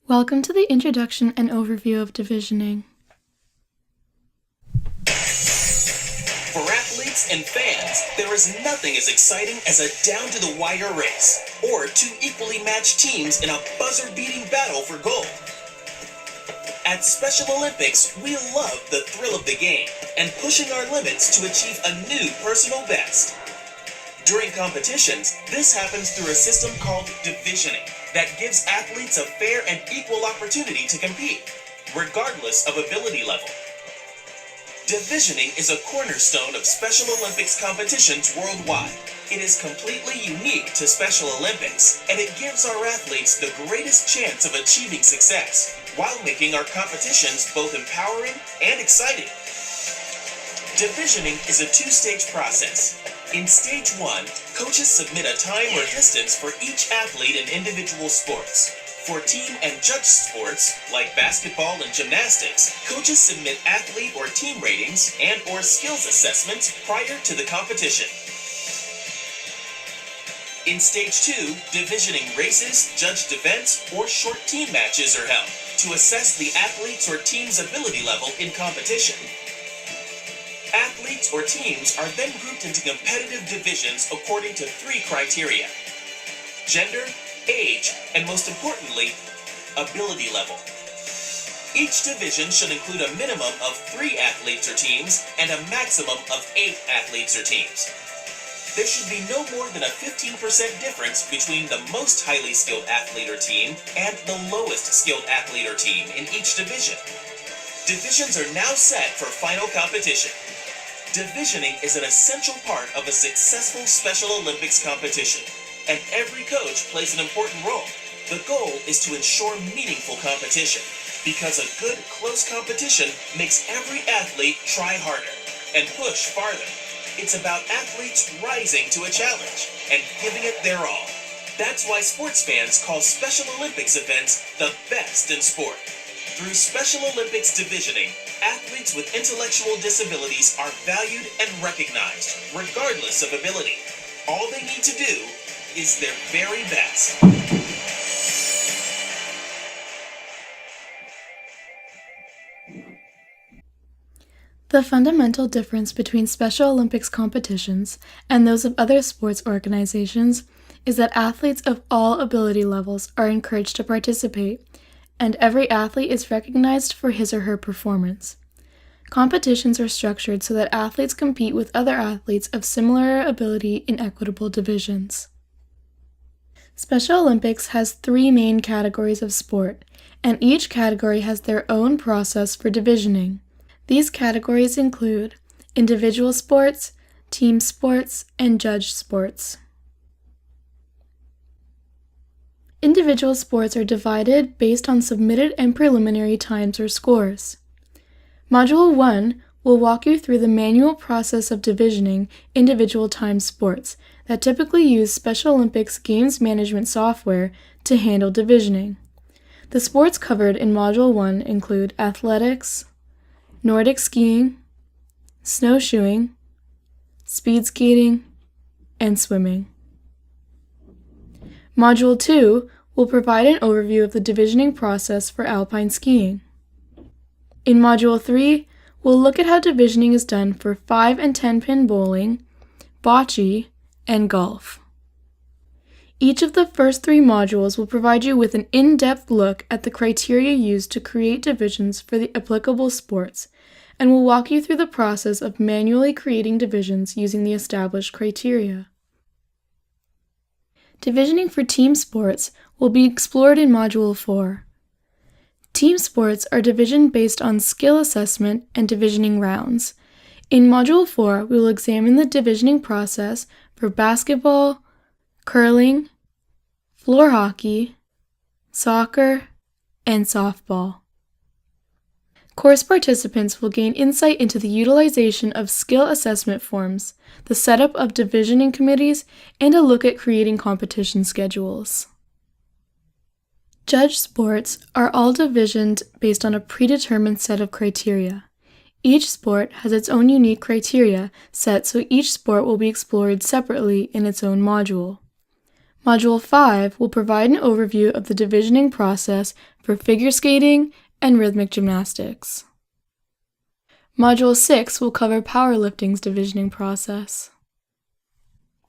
Welcome to the introduction and overview of divisioning. For athletes and fans, there is nothing as exciting as a down-to-the-wire race, or two equally matched teams in a buzzer-beating battle for gold. At Special Olympics, we love the thrill of the game and pushing our limits to achieve a new personal best. During competitions, this happens through a system called divisioning that gives athletes a fair and equal opportunity to compete, regardless of ability level. Divisioning is a cornerstone of Special Olympics competitions worldwide. It is completely unique to Special Olympics, and it gives our athletes the greatest chance of achieving success, while making our competitions both empowering and exciting. Divisioning is a two-stage process. In Stage 1, coaches submit a time or distance for each athlete in individual sports. For team and judged sports, like basketball and gymnastics, coaches submit athlete or team ratings and or skills assessments prior to the competition. In Stage 2, divisioning races, judged events, or short team matches are held to assess the athlete's or team's ability level in competition. Athletes or teams are then grouped into competitive divisions according to three criteria: gender, age, and most importantly, ability level. Each division should include a minimum of 3 athletes or teams and a maximum of 8 athletes or teams. There should be no more than a 15% difference between the most highly skilled athlete or team and the lowest skilled athlete or team in each division. Divisions are now set for final competition. Divisioning is an essential part of a successful Special Olympics competition, and every coach plays an important role. The goal is to ensure meaningful competition, because a good, close competition makes every athlete try harder and push farther. It's about athletes rising to a challenge and giving it their all. That's why sports fans call Special Olympics events the best in sport. Through Special Olympics divisioning, athletes with intellectual disabilities are valued and recognized, regardless of ability. All they need to do is their very best. The fundamental difference between Special Olympics competitions and those of other sports organizations is that athletes of all ability levels are encouraged to participate, and every athlete is recognized for his or her performance. Competitions are structured so that athletes compete with other athletes of similar ability in equitable divisions. Special Olympics has 3 main categories of sport, and each category has their own process for divisioning. These categories include individual sports, team sports, and judged sports. Individual sports are divided based on submitted and preliminary times or scores. Module 1 will walk you through the manual process of divisioning individual time sports that typically use Special Olympics games management software to handle divisioning. The sports covered in Module 1 include athletics, Nordic skiing, snowshoeing, speed skating, and swimming. Module 2 will provide an overview of the divisioning process for alpine skiing. In Module 3, we'll look at how divisioning is done for 5 and 10 pin bowling, bocce, and golf. Each of the first 3 modules will provide you with an in-depth look at the criteria used to create divisions for the applicable sports, and will walk you through the process of manually creating divisions using the established criteria. Divisioning for team sports will be explored in Module 4. Team sports are divisioned based on skill assessment and divisioning rounds. In Module 4, we will examine the divisioning process for basketball, curling, floor hockey, soccer, and softball. Course participants will gain insight into the utilization of skill assessment forms, the setup of divisioning committees, and a look at creating competition schedules. Judged sports are all divisioned based on a predetermined set of criteria. Each sport has its own unique criteria set, so each sport will be explored separately in its own module. Module 5 will provide an overview of the divisioning process for figure skating and rhythmic gymnastics. Module 6 will cover powerlifting's divisioning process.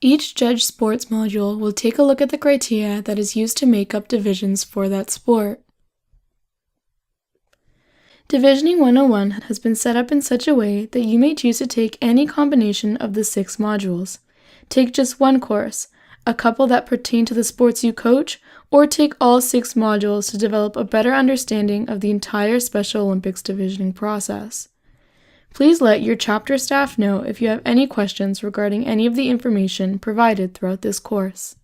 Each judge sports module will take a look at the criteria that is used to make up divisions for that sport. Divisioning 101 has been set up in such a way that you may choose to take any combination of the 6 modules. Take just one course, a couple that pertain to the sports you coach, or take all 6 modules to develop a better understanding of the entire Special Olympics divisioning process. Please let your chapter staff know if you have any questions regarding any of the information provided throughout this course.